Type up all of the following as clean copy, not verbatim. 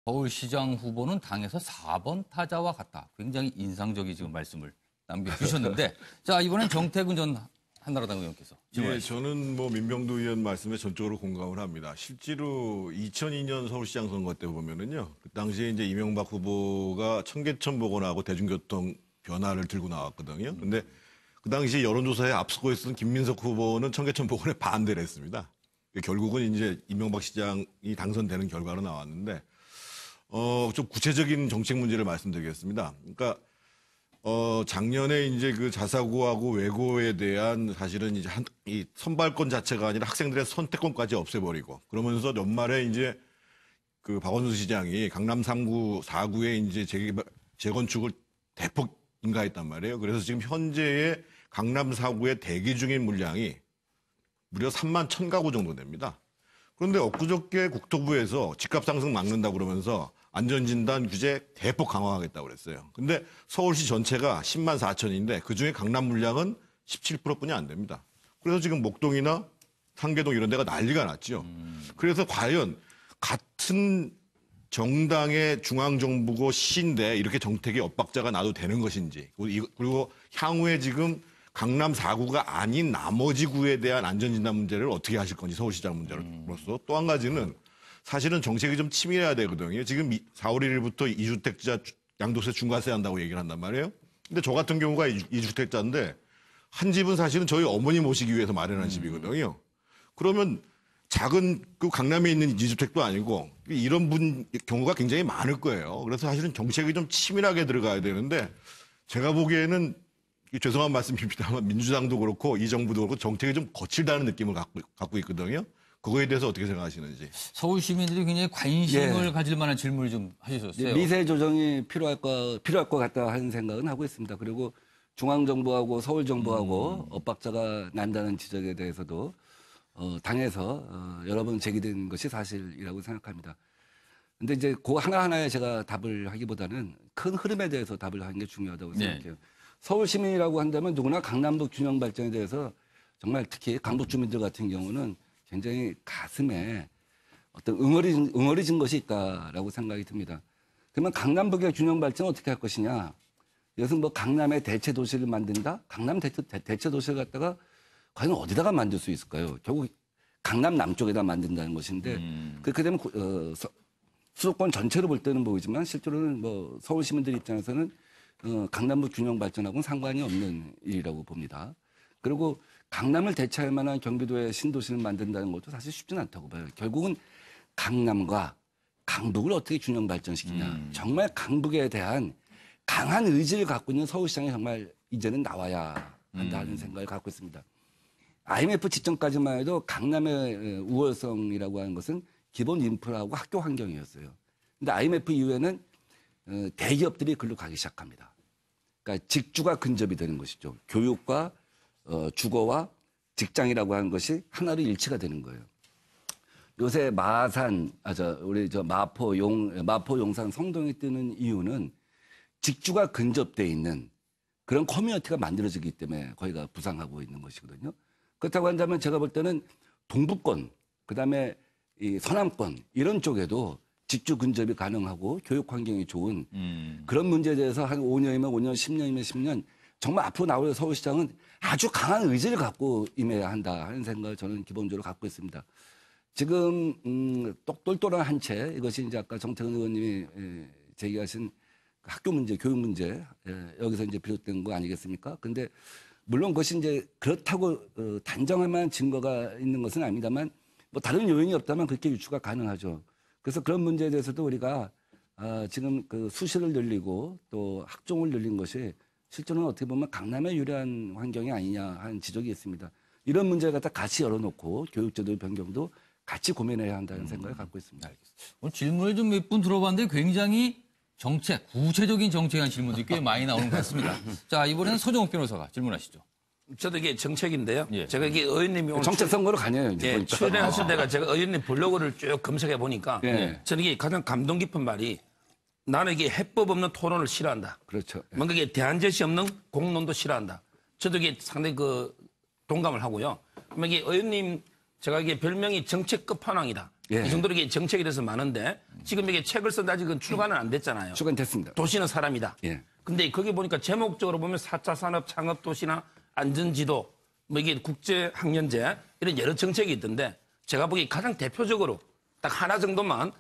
서울시장 후보는 당에서 4번 타자와 같다. 굉장히 인상적인 지금 말씀을 남겨주셨는데, 자, 이번엔 정태근 전 한나라당 의원께서. 예, 저는 민병두 의원 말씀에 전적으로 공감을 합니다. 실제로 2002년 서울시장 선거 때 보면은요, 그 당시에 이제 이명박 후보가 청계천 복원하고 대중교통 변화를 들고 나왔거든요. 근데 그 당시 여론조사에 앞서고 있었던 김민석 후보는 청계천 복원에 반대를 했습니다. 결국은 이제 이명박 시장이 당선되는 결과로 나왔는데, 좀 구체적인 정책 문제를 말씀드리겠습니다. 그러니까, 작년에 이제 그 자사고하고 외고에 대한 사실은 이제 이 선발권 자체가 아니라 학생들의 선택권까지 없애버리고 그러면서 연말에 이제 그 박원순 시장이 강남 3구, 4구에 이제 재건축을 대폭 인가했단 말이에요. 그래서 지금 현재의 강남 4구에 대기 중인 물량이 무려 3만 1,000가구 정도 됩니다. 그런데 엊그저께 국토부에서 집값 상승 막는다고 그러면서 안전진단 규제 대폭 강화하겠다고 그랬어요. 근데 서울시 전체가 10만 4천인데 그중에 강남 물량은 17%뿐이 안 됩니다. 그래서 지금 목동이나 상계동 이런 데가 난리가 났죠. 그래서 과연 같은 정당의 중앙정부고 시인데 이렇게 정책의 엇박자가 나도 되는 것인지, 그리고 향후에 지금 강남 4구가 아닌 나머지 구에 대한 안전진단 문제를 어떻게 하실 건지, 서울시장 문제로서. 또 한 가지는 사실은 정책이 좀 치밀해야 되거든요. 지금 4월 1일부터 2주택자 양도세 중과세 한다고 얘기를 한단 말이에요. 근데 저 같은 경우가 2주택자인데 한 집은 사실은 저희 어머니 모시기 위해서 마련한 집이거든요. 그러면 작은 그 강남에 있는 2주택도 아니고 이런 경우가 굉장히 많을 거예요. 그래서 사실은 정책이 좀 치밀하게 들어가야 되는데 제가 보기에는 죄송한 말씀입니다만 민주당도 그렇고 이 정부도 그렇고 정책이 좀 거칠다는 느낌을 갖고 있거든요. 그거에 대해서 어떻게 생각하시는지. 서울 시민들이 굉장히 관심을 가질 만한 질문을 좀 하셨어요. 미세 조정이 필요할 것 같다 하는 생각은 하고 있습니다. 그리고 중앙정부하고 서울정부하고 엇박자가 난다는 지적에 대해서도 당에서 여러 번 제기된 것이 사실이라고 생각합니다. 근데 이제 그 하나하나에 제가 답을 하기보다는 큰 흐름에 대해서 답을 하는 게 중요하다고 생각해요. 서울 시민이라고 한다면 누구나 강남북 균형 발전에 대해서 정말 특히 강북 주민들 같은 경우는 굉장히 가슴에 어떤 응어리진 것이 있다라고 생각이 듭니다. 그러면 강남북의 균형 발전 어떻게 할 것이냐? 이것은 강남의 대체 도시를 만든다? 강남 대체 도시를 갖다가 과연 어디다가 만들 수 있을까요? 결국 강남 남쪽에다 만든다는 것인데 그렇게 되면 수도권 전체로 볼 때는 보이지만 실제로는 서울 시민들 입장에서는 강남북 균형 발전하고는 상관이 없는 일이라고 봅니다. 그리고 강남을 대체할 만한 경기도의 신도시를 만든다는 것도 사실 쉽지는 않다고 봐요. 결국은 강남과 강북을 어떻게 균형 발전시키냐. 정말 강북에 대한 강한 의지를 갖고 있는 서울시장이 정말 이제는 나와야 한다는 생각을 갖고 있습니다. IMF 직전까지만 해도 강남의 우월성이라고 하는 것은 기본 인프라하고 학교 환경이었어요. 근데 IMF 이후에는 대기업들이 글로 가기 시작합니다. 그러니까 직주가 근접이 되는 것이죠. 교육과 주거와 직장이라고 하는 것이 하나로 일치가 되는 거예요. 요새 마포, 용산, 성동이 뜨는 이유는 직주가 근접돼 있는 그런 커뮤니티가 만들어지기 때문에 거기가 부상하고 있는 것이거든요. 그렇다고 한다면 제가 볼 때는 동부권, 그다음에 이 서남권 이런 쪽에도 직주 근접이 가능하고 교육 환경이 좋은 그런 문제에 대해서 한 5년이면 5년, 10년이면 10년 정말 앞으로 나올 서울시장은 아주 강한 의지를 갖고 임해야 한다 하는 생각을 저는 기본적으로 갖고 있습니다. 지금 똘똘한 한 채 이것이 이제 아까 정태근 의원님이 제기하신 학교 문제, 교육 문제 여기서 이제 비롯된 거 아니겠습니까? 근데 물론 그것이 이제 그렇다고 단정할 만한 증거가 있는 것은 아닙니다만 다른 요인이 없다면 그렇게 유추가 가능하죠. 그래서 그런 문제에 대해서도 우리가 지금 그 수시를 늘리고 또 학종을 늘린 것이 실제로는 어떻게 보면 강남에 유리한 환경이 아니냐 하는 지적이 있습니다. 이런 문제를 갖다 같이 열어놓고 교육제도 변경도 같이 고민해야 한다는 생각을 갖고 있습니다. 오늘 질문을 좀 몇 분 들어봤는데 굉장히 구체적인 정책에 대한 질문들이 꽤 많이 나오는 것 같습니다. 자, 이번에는 서정욱 변호사가 질문하시죠. 저도 이게 정책인데요. 제가 이게 의원님이 오늘 정책 선거로 가네요. 출연하실 때가 제가 의원님 블로그를 쭉 검색해 보니까 저는 이게 가장 감동 깊은 말이 나는 이게 해법 없는 토론을 싫어한다. 그렇죠. 뭔가 이게 대안 제시 없는 공론도 싫어한다. 저도 이게 상당히 동감을 하고요. 이게 의원님 제가 이게 별명이 정책 끝판왕이다. 예. 이 정도로 이게 정책에 대해서 많은데 지금 이게 책을 쓴데 아직은 출간은 안 됐잖아요. 출간됐습니다. 도시는 사람이다. 예. 근데 거기 보니까 제목적으로 보면 4차 산업 창업 도시나 안전지도 뭐 이게 국제 학년제 이런 여러 정책이 있던데 제가 보기 가장 대표적으로 딱 하나 정도만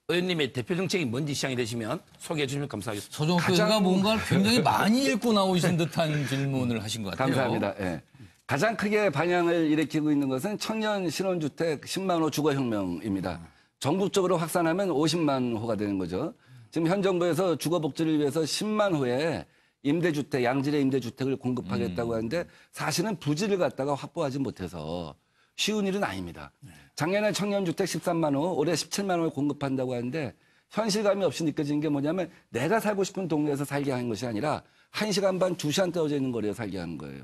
의원님의 대표 정책이 뭔지 시향이 되시면 소개해 주시면 감사하겠습니다. 서정욱 교수가 뭔가를 굉장히 많이 읽고 나오신 듯한 질문을 하신 것 같아요. 감사합니다. 예. 가장 크게 반향을 일으키고 있는 것은 청년 신혼주택 10만 호 주거혁명입니다. 전국적으로 확산하면 50만 호가 되는 거죠. 지금 현 정부에서 주거복지를 위해서 10만 호의 임대주택, 양질의 임대주택을 공급하겠다고 하는데 사실은 부지를 갖다가 확보하지 못해서 쉬운 일은 아닙니다. 작년에 청년주택 13만 호, 올해 17만 호를 공급한다고 하는데 현실감이 없이 느껴지는 게 뭐냐면 내가 살고 싶은 동네에서 살게 하는 것이 아니라 1시간 반, 2시간 떨어져 있는 거리에 살게 하는 거예요.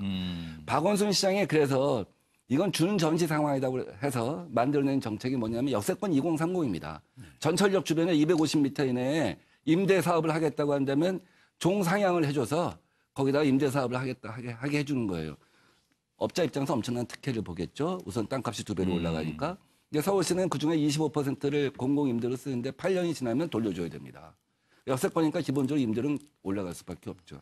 박원순 시장이 그래서 이건 주는 전시 상황이라고 해서 만들어낸 정책이 뭐냐면 역세권 2030입니다. 전철역 주변에 250m 이내에 임대 사업을 하겠다고 한다면 종상향을 해줘서 거기다가 임대 사업을 하게 해주는 거예요. 업자 입장에서 엄청난 특혜를 보겠죠. 우선 땅값이 2배로 올라가니까. 근데 서울시는 그중에 25%를 공공임대로 쓰는데 8년이 지나면 돌려줘야 됩니다. 역세권이니까 기본적으로 임대료는 올라갈 수밖에 없죠.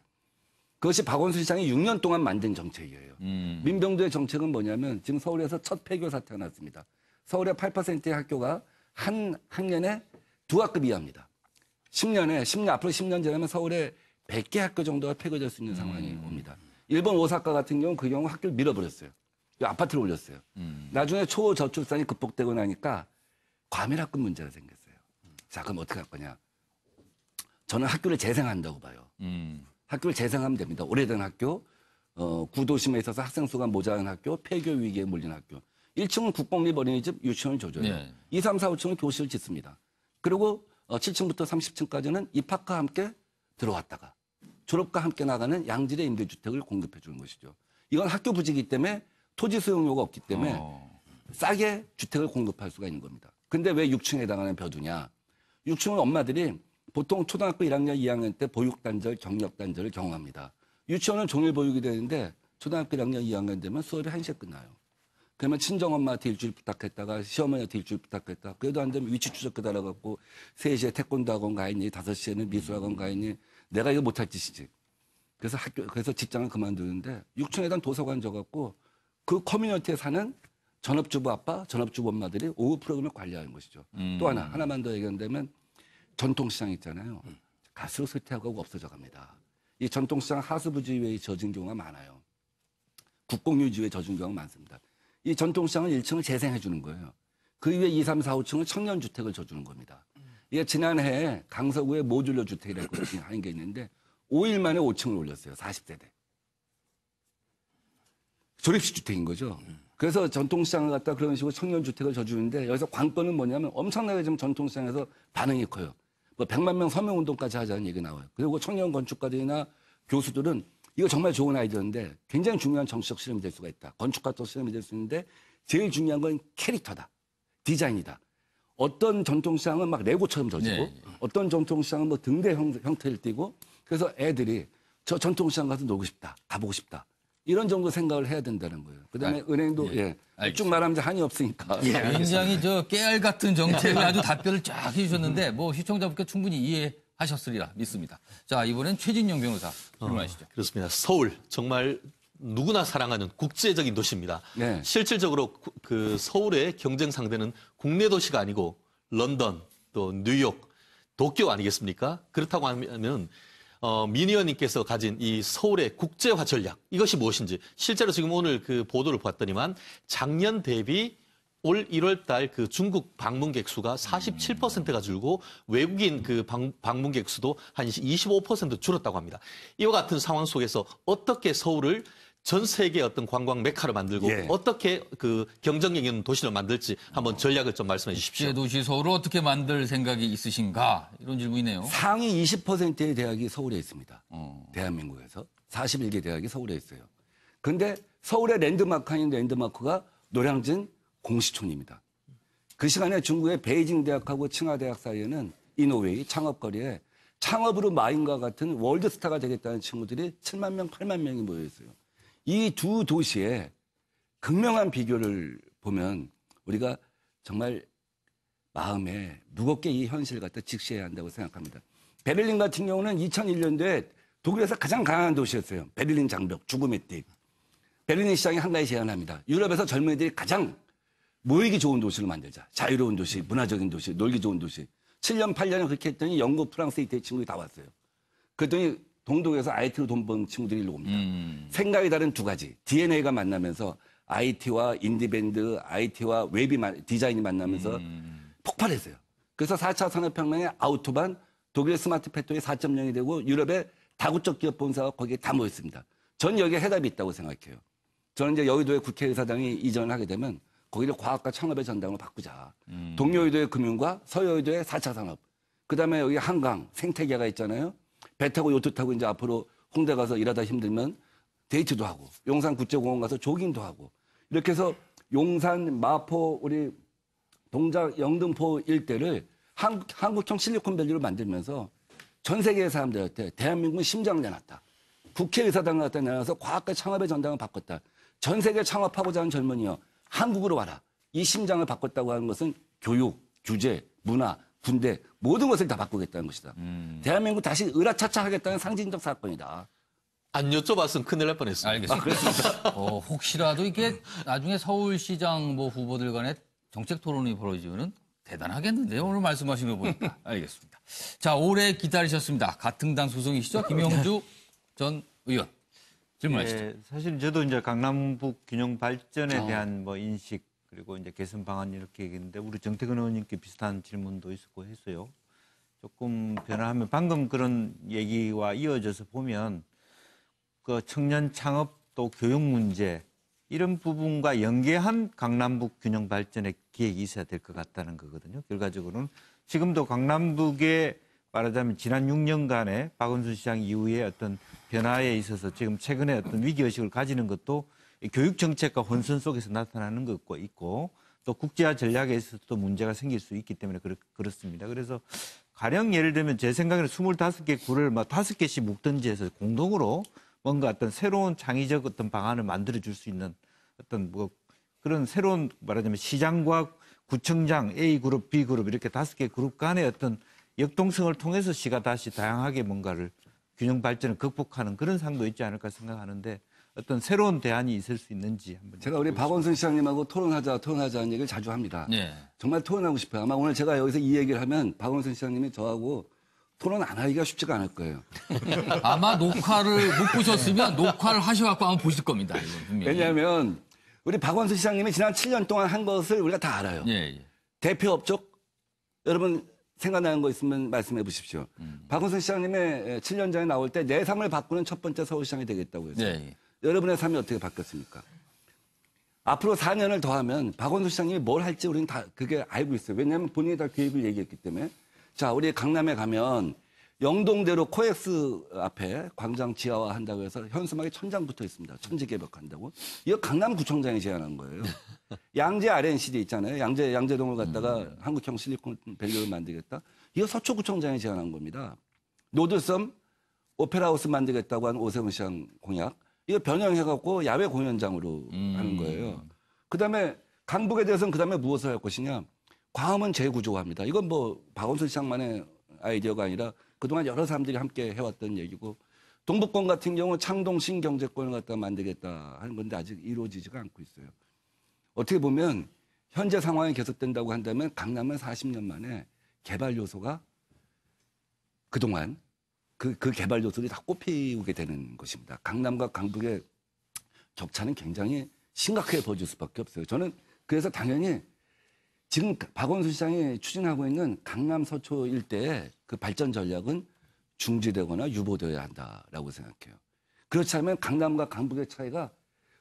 그것이 박원순 시장이 6년 동안 만든 정책이에요. 민병도의 정책은 뭐냐면 지금 서울에서 첫 폐교 사태가 났습니다. 서울의 8%의 학교가 한 학년에 2학급 이하입니다. 10년, 앞으로 10년 지나면 서울에 100개 학교 정도가 폐교될 수 있는 상황이 옵니다. 일본 오사카 같은 경우는 그 경우 학교를 밀어버렸어요. 아파트를 올렸어요. 나중에 초저출산이 극복되고 나니까 과밀학급 문제가 생겼어요. 자, 그럼 어떻게 할 거냐. 저는 학교를 재생한다고 봐요. 학교를 재생하면 됩니다. 오래된 학교, 구도심에 있어서 학생 수가 모자란 학교, 폐교 위기에 몰린 학교. 1층은 국공립 어린이집 유치원을 줘줘요. 네. 2, 3, 4, 5층은 교실을 짓습니다. 그리고 7층부터 30층까지는 입학과 함께 들어왔다가 졸업과 함께 나가는 양질의 임대주택을 공급해 주는 것이죠. 이건 학교 부지이기 때문에 토지 수용료가 없기 때문에 싸게 주택을 공급할 수가 있는 겁니다. 근데 왜 6층에 해당하는 벼두냐. 6층은 엄마들이 보통 초등학교 1학년, 2학년 때 보육단절, 경력단절을 경험합니다. 유치원은 종일 보육이 되는데 초등학교 1학년, 2학년 되면 수업이 1시에 끝나요. 그러면 친정엄마한테 일주일 부탁했다가 시어머니한테 일주일 부탁했다. 그래도 안 되면 위치 추적 기다려갖고 3시에 태권도 학원 가 있니, 5시에는 미술학원 가 있니. 내가 이거 못할 짓이지. 그래서 직장을 그만두는데 6층에다 도서관 줘갖고 그 커뮤니티에 사는 전업주부 아빠, 전업주부 엄마들이 오후 프로그램을 관리하는 것이죠. 또 하나만 더 얘기한다면 전통시장 있잖아요. 갈수록 쇠퇴하고 없어져 갑니다. 이 전통시장 하수부지위에 젖은 경우가 많아요. 국공유지에 젖은 경우가 많습니다. 이 전통시장은 1층을 재생해 주는 거예요. 그 이후에 2, 3, 4, 5층은 청년주택을 줘주는 겁니다. 이게 지난해 강서구에 모듈러 주택이라고 하는 게 있는데 5일 만에 5층을 올렸어요. 40세대. 조립식 주택인 거죠. 그래서 전통시장을 갖다 그런 식으로 청년주택을 줘주는데 여기서 관건은 뭐냐면 엄청나게 지금 전통시장에서 반응이 커요. 뭐 100만 명 서명운동까지 하자는 얘기 나와요. 그리고 청년 건축가들이나 교수들은 이거 정말 좋은 아이디어인데 굉장히 중요한 정치적 실험이 될 수가 있다. 건축가도 실험이 될 수 있는데 제일 중요한 건 캐릭터다. 디자인이다. 어떤 전통시장은 막 레고처럼 져지고 네. 어떤 전통시장은 뭐 등대 형태를 띠고 그래서 애들이 저 전통시장 가서 놀고 싶다. 가보고 싶다. 이런 정도 생각을 해야 된다는 거예요. 그다음에 은행도 쭉 말하면 한이 없으니까. 굉장히 저 깨알 같은 정책을 아주 답변을 쫙 해주셨는데 뭐 시청자분께 충분히 이해하셨으리라 믿습니다. 자, 이번엔 최진영 변호사 질문하시죠. 그렇습니다. 서울 정말 누구나 사랑하는 국제적인 도시입니다. 네. 실질적으로 그 서울의 경쟁 상대는 국내 도시가 아니고 런던, 또 뉴욕, 도쿄 아니겠습니까? 그렇다고 하면 민 의원님께서 가진 이 서울의 국제화 전략 이것이 무엇인지 실제로 지금 오늘 그 보도를 봤더니만 작년 대비 올 1월 달 그 중국 방문객 수가 47%가 줄고 외국인 그 방문객 수도 한 25% 줄었다고 합니다. 이와 같은 상황 속에서 어떻게 서울을 전 세계 어떤 관광 메카로 만들고 어떻게 그 경쟁력 있는 도시를 만들지 한번 전략을 좀 말씀해 주십시오. 국제 도시 서울을 어떻게 만들 생각이 있으신가? 이런 질문이네요. 상위 20%의 대학이 서울에 있습니다. 대한민국에서 41개 대학이 서울에 있어요. 근데 서울의 랜드마크 아닌 랜드마크가 노량진 공시촌입니다. 그 시간에 중국의 베이징 대학하고 칭화대학 사이에는 이노웨이 창업거리에 창업으로 마인과 같은 월드스타가 되겠다는 친구들이 7만 명, 8만 명이 모여 있어요. 이 두 도시의 극명한 비교를 보면 우리가 정말 마음에 무겁게 이 현실을 갖다 직시해야 한다고 생각합니다. 베를린 같은 경우는 2001년도에 독일에서 가장 강한 도시였어요. 베를린 장벽, 죽음의 띠. 베를린 시장이 한 가지 제안합니다. 유럽에서 젊은이들이 가장 모이기 좋은 도시를 만들자. 자유로운 도시, 문화적인 도시, 놀기 좋은 도시. 7년, 8년을 그렇게 했더니 영국, 프랑스, 이태리 친구들이 다 왔어요. 그랬더니 동독에서 IT로 돈 버는 친구들이 일로 옵니다. 생각이 다른 두 가지. DNA가 만나면서 IT와 인디밴드, IT와 웹이 디자인이 만나면서 폭발했어요. 그래서 4차 산업혁명의 아우토반, 독일의 스마트 팩토리 4.0이 되고 유럽의 다국적 기업 본사가 거기에 다 모였습니다. 전 여기에 해답이 있다고 생각해요. 저는 이제 여의도의 국회의사당이 이전을 하게 되면 거기를 과학과 창업의 전당으로 바꾸자. 동여의도의 금융과 서여의도의 4차 산업. 그다음에 여기 한강, 생태계가 있잖아요. 배 타고 요트 타고 이제 앞으로 홍대 가서 일하다 힘들면 데이트도 하고 용산 국제공원 가서 조깅도 하고 이렇게 해서 용산, 마포, 우리 동작, 영등포 일대를 한국형 실리콘밸리로 만들면서 전 세계의 사람들한테 대한민국은 심장을 내놨다. 국회의사당을 갖다 내놔서 과학과 창업의 전당을 바꿨다. 전 세계 창업하고자 하는 젊은이여 한국으로 와라. 이 심장을 바꿨다고 하는 것은 교육, 규제, 문화, 군대 모든 것을 다 바꾸겠다는 것이다. 대한민국 다시 으라차차 하겠다는 상징적 사건이다. 안 여쭤봤으면 큰일 날 뻔했습니다. 알겠습니다. 혹시라도 이게 나중에 서울시장 뭐 후보들 간에 정책 토론이 벌어지면은 대단하겠는데요. 오늘 말씀하신 거 보니까. 알겠습니다. 자, 오래 기다리셨습니다. 같은 당 소속이시죠? 김영주 전 의원. 질문하시죠. 네, 사실 저도 이제 강남북 균형 발전에 대한 뭐 인식 그리고 이제 개선 방안 이렇게 얘기했는데 우리 정태근 의원님께 비슷한 질문도 있었고 했어요. 조금 변화하면 방금 그런 얘기와 이어져서 보면 그 청년 창업 또 교육 문제 이런 부분과 연계한 강남북 균형 발전의 기획이 있어야 될 것 같다는 거거든요. 결과적으로는 지금도 강남북에 말하자면 지난 6년간의 박원순 시장 이후에 어떤 변화에 있어서 지금 최근에 어떤 위기의식을 가지는 것도 교육 정책과 혼선 속에서 나타나는 것도 있고 또 국제화 전략에 있어서도 문제가 생길 수 있기 때문에 그렇습니다. 그래서 가령 예를 들면 제 생각에는 25개 굴을 막 5개씩 묶든지 해서 공동으로 뭔가 어떤 새로운 창의적 어떤 방안을 만들어 줄 수 있는 어떤 뭐 그런 새로운 말하자면 시장과 구청장 A그룹, B그룹 이렇게 5개 그룹 간의 어떤 역동성을 통해서 시가 다시 다양하게 뭔가를 균형 발전을 극복하는 그런 상도 있지 않을까 생각하는데 어떤 새로운 대안이 있을 수 있는지 한번. 제가 우리 박원순 시장님하고 토론하자는 얘기를 자주 합니다. 네. 정말 토론하고 싶어요. 아마 오늘 제가 여기서 이 얘기를 하면 박원순 시장님이 저하고 토론 안 하기가 쉽지가 않을 거예요. 아마 녹화를 못 보셨으면 녹화를 하셔갖고 한번 보실 겁니다. 이건 분명히. 왜냐하면 우리 박원순 시장님이 지난 7년 동안 한 것을 우리가 다 알아요. 예, 예. 대표 업적 여러분 생각나는 거 있으면 말씀해 보십시오. 박원순 시장님의 7년 전에 나올 때 내 삶을 바꾸는 첫 번째 서울시장이 되겠다고 했어요. 예, 예. 여러분의 삶이 어떻게 바뀌었습니까? 앞으로 4년을 더 하면 박원순 시장님이 뭘 할지 우리는 다 그게 알고 있어요. 왜냐하면 본인이 다 계획을 얘기했기 때문에. 자, 우리 강남에 가면 영동대로 코엑스 앞에 광장 지하화 한다고 해서 현수막에 천장 붙어 있습니다. 천지개벽한다고. 이거 강남구청장이 제안한 거예요. 양재 RNCD 있잖아요. 양재동을 갖다가 한국형 실리콘밸리를 만들겠다. 이거 서초구청장이 제안한 겁니다. 노들섬 오페라하우스 만들겠다고 한 오세훈 시장 공약. 이거 변형해갖고 야외 공연장으로 하는 거예요. 그다음에 강북에 대해서는 그다음에 무엇을 할 것이냐. 광화문 재구조화입니다. 이건 뭐 박원순 시장만의 아이디어가 아니라 그동안 여러 사람들이 함께 해왔던 얘기고 동북권 같은 경우 창동 신경제권을 갖다 만들겠다 하는 건데 아직 이루어지지가 않고 있어요. 어떻게 보면 현재 상황이 계속된다고 한다면 강남은 40년 만에 개발 요소가 그동안 그 개발 요소들이 다 꽃피우게 되는 것입니다. 강남과 강북의 격차는 굉장히 심각하게 벌어질 수밖에 없어요. 저는 그래서 당연히 지금 박원순 시장이 추진하고 있는 강남 서초 일대의 그 발전 전략은 중지되거나 유보되어야 한다라고 생각해요. 그렇지 않으면 강남과 강북의 차이가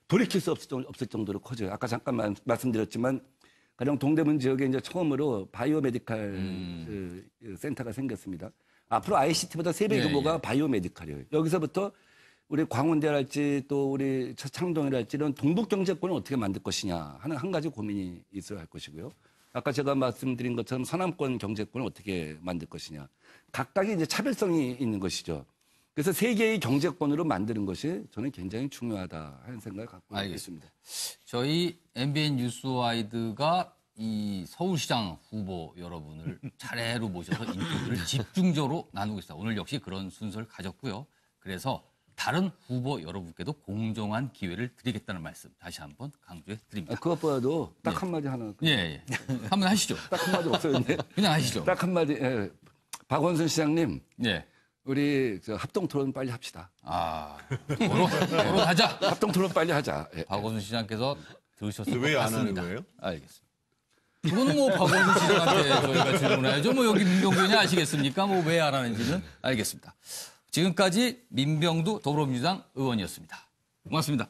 돌이킬 수 없을 정도로 커져요. 아까 잠깐 말씀드렸지만 가령 동대문 지역에 이제 처음으로 바이오메디칼 그 센터가 생겼습니다. 앞으로 ICT보다 3배 규모가 바이오메디칼이에요. 여기서부터 우리 광운대랄지 또 우리 창동이랄지 이런 동북경제권을 어떻게 만들 것이냐 하는 한 가지 고민이 있어야 할 것이고요. 아까 제가 말씀드린 것처럼 서남권 경제권을 어떻게 만들 것이냐. 각각이 이제 차별성이 있는 것이죠. 그래서 세 개의 경제권으로 만드는 것이 저는 굉장히 중요하다 하는 생각을 갖고 있습니다. 저희 MBN 뉴스와이드가 이 서울시장 후보 여러분을 차례로 모셔서 인터뷰를 집중적으로 나누겠습니다. 오늘 역시 그런 순서를 가졌고요. 그래서 다른 후보 여러분께도 공정한 기회를 드리겠다는 말씀 다시 한번 강조해 드립니다. 그것보다도 딱 한마디 하나. 예. 한번 하시죠. 딱 한마디 없어요. 근데 그냥 하시죠. 딱 한마디. 예. 박원순 시장님, 예. 우리 합동 토론 빨리 합시다. 서로 하자. 합동 토론 빨리 하자. 예. 박원순 시장께서 들으셨을 것 왜 안 하는 같습니다. 거예요? 알겠습니다. 이거는 뭐 박원순 시장한테 저희가 질문해야죠. 뭐 여기 민병두 의원이 아시겠습니까? 뭐 왜 안 하는지는 알겠습니다. 지금까지 민병두 더불어민주당 의원이었습니다. 고맙습니다.